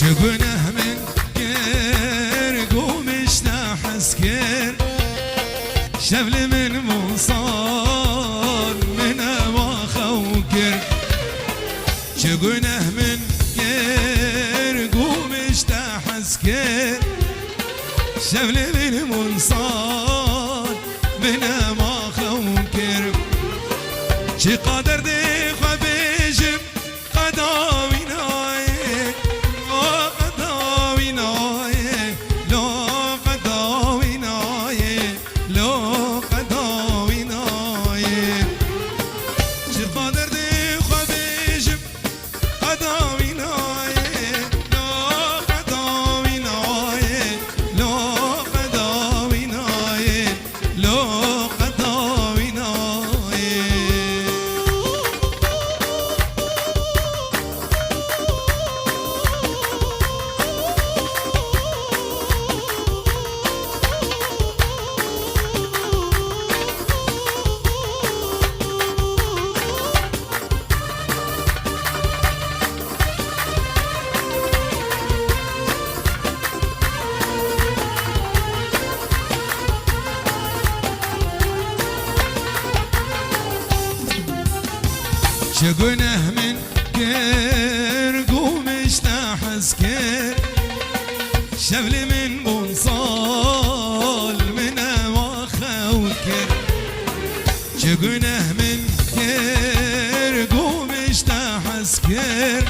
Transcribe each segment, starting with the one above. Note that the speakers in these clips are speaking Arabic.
شقونه من كير قومش نحس كير شبل من منصار من أواخا وكر شقونه من كير قومش نحس كير شبل من منصار من أواخا وكر شي قادر دي خبيجم قداوي نايه قداوي نايه لو قداوي نايه لو قداوي نايه شي قادر دي خبيجم قداوي نايه لو قداوي نايه لو قداوي نايه لو قداوي نايه شقونه من كير قومش نحس كير شبل من بنصال من أواخا وكر شقونه من كير قومش نحس كير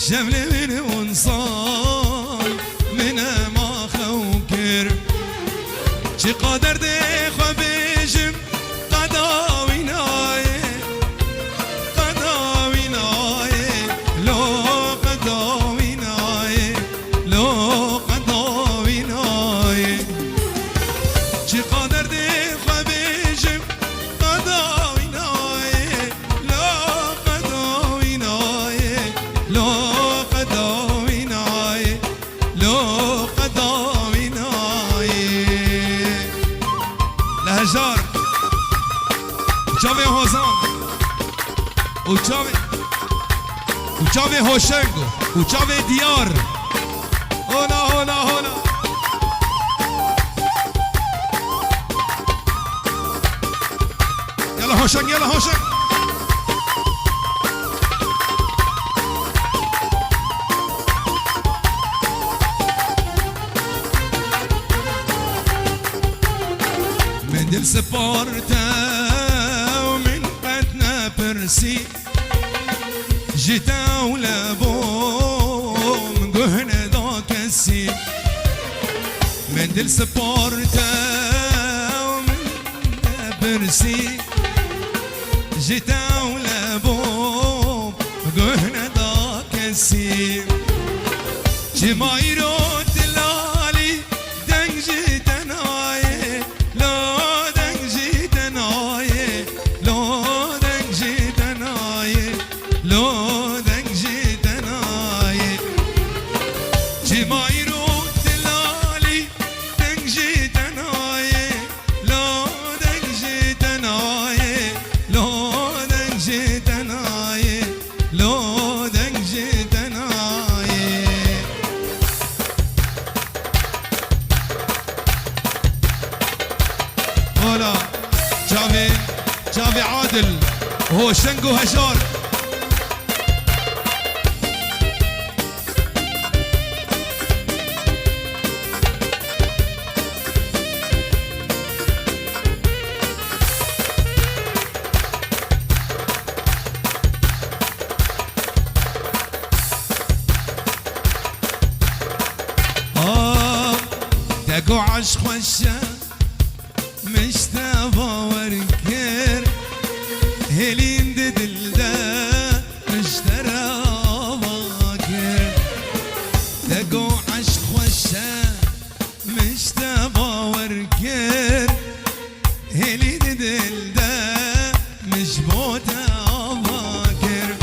شبل من بنصال من أواخا وكر شي قادر دي خبيجم قداوي نايه قداوي نايه لو قداوي نايه لو قداوي نايه شي قادر دي خبيجم قداوي نايه لو قداوي نايه لو قداوي نايه لو قداوي نايه لهجار وچاوه هوزان وچاوه هوشنگو وچاوه دیار هولا هولا هولا يلا هوشنگ يلا هوشنگ من دل سپارته ومن قدنا برسي جيتا ولا بوم قهنا ذاك السي من دل سبورتا ومن برسي جيتا ولا بوم قهنا ذاك السي جمايرو دلالي دنج جيتا نايه لو دنج جيتا نايه لو دنج جيتا نايه لو دنج جيتا نايه جمايرو دلالي دنج جيتا نايه لو دنج جيتا نايه لو دنج جيتا نايه لو دنج جيتا نايه هلا جافي عادل وهو شنقو هجار دقو عشق وشا مش تبا وركير هلين ددل دا مش ترى باكر دقو عشق وشا مش تبا وركير هلين ددل دا مش بوتا باكر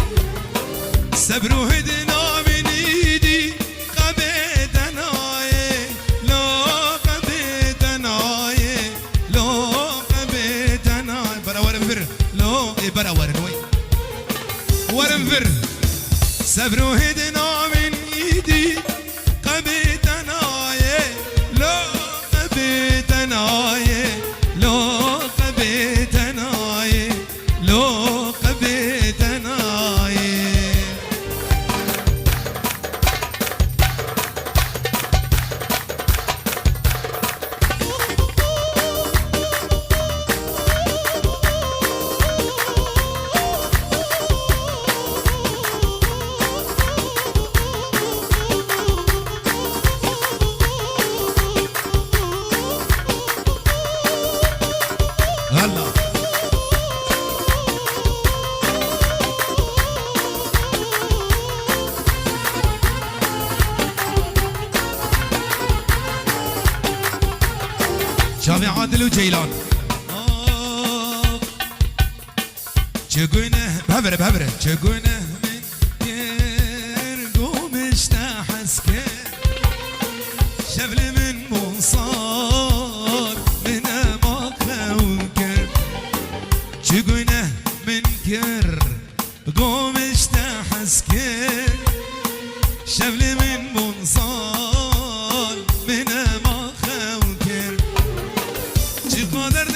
صبرو هدنا من ايدي قبيت نايه لو قبيت نايه لو قبيت نايه برا ورنفر لو برا ورنوي ورنفر صبرو هدنا من ايدي شافي عادل وجيلان چگونه بهبره بهبره چگونه من گرگو مشتحس که شبل من مصار من ما خوکر چگونه من گرگو مشتحس که شبل من مصار من ما خوکر چقدر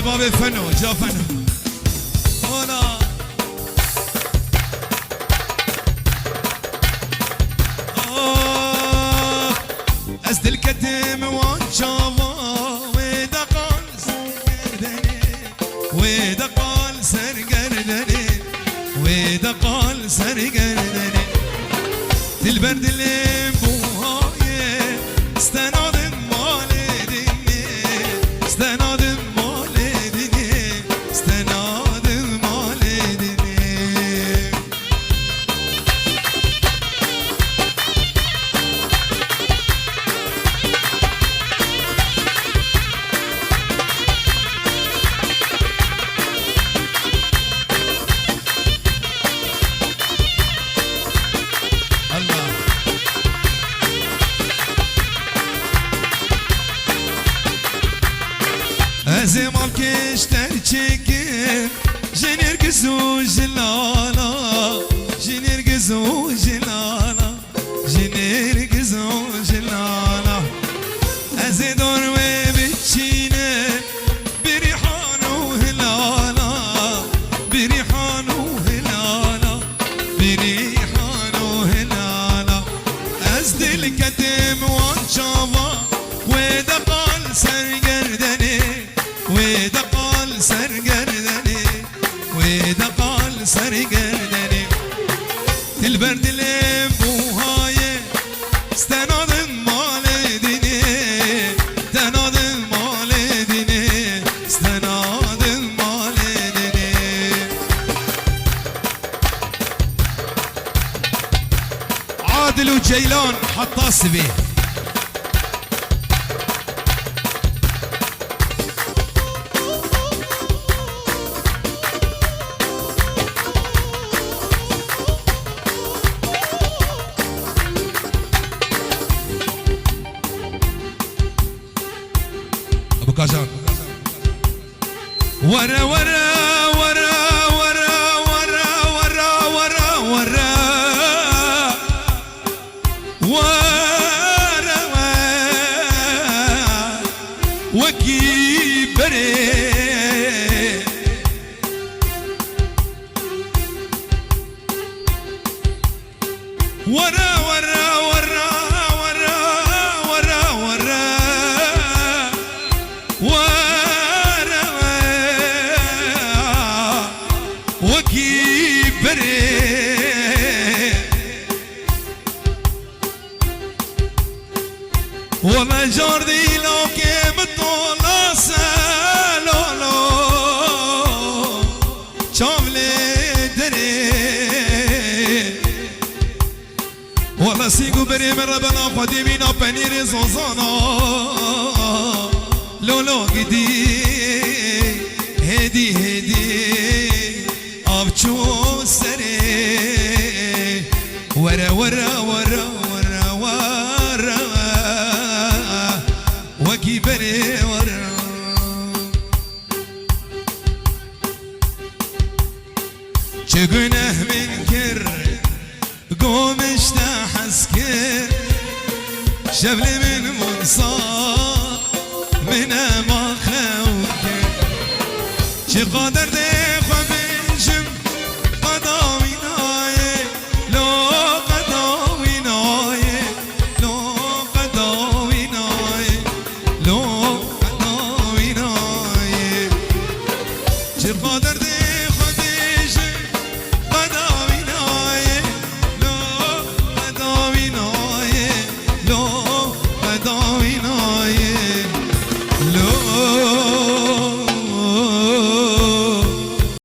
باب فنو جا فنو هنا از دل کتم وان شاوا ويدا قال سرگردني ويدا قال سرگردني ويدا قال سرگردني دل بردلم بوهای استنادم مال دني استنادم زمان کشتر چکن جنر گزو جلالا جنر گزو جلالا جنر گزو جلالا از دور و بچینه بریحان و هلالا بریحان و هلالا بریحان و هلالا از دل کتم وان شاوا و دقال سرگردنی ويدا قال سرگردني ويدا قال سرگردني البرد اللي بوهاي استناد مال ديني استناد مال ديني استناد مال ديني عادل وجيلان حطاس بيه كازان ورا ورا ورا ورا ورا ورا ورا ورا ورا وكي بري ورا ورا ورا ورا ورا ورا ورا وكي بري وما جاردي لو كيم طولا سالولو شاملي دري والله سيقو بري من ربنا قديمينا بنيري زوزانا لولو گدی هدی هدی آبچو سره ورا ورا ورا ورا ورا وکی بره ورا چگونه من کر گمش تحس کر شبل من منصار من ما خوكي شي قادر دي خبيشم قدامي ناي لو قدامي ناي لو قدامي ناي لو قدامي ناي شايل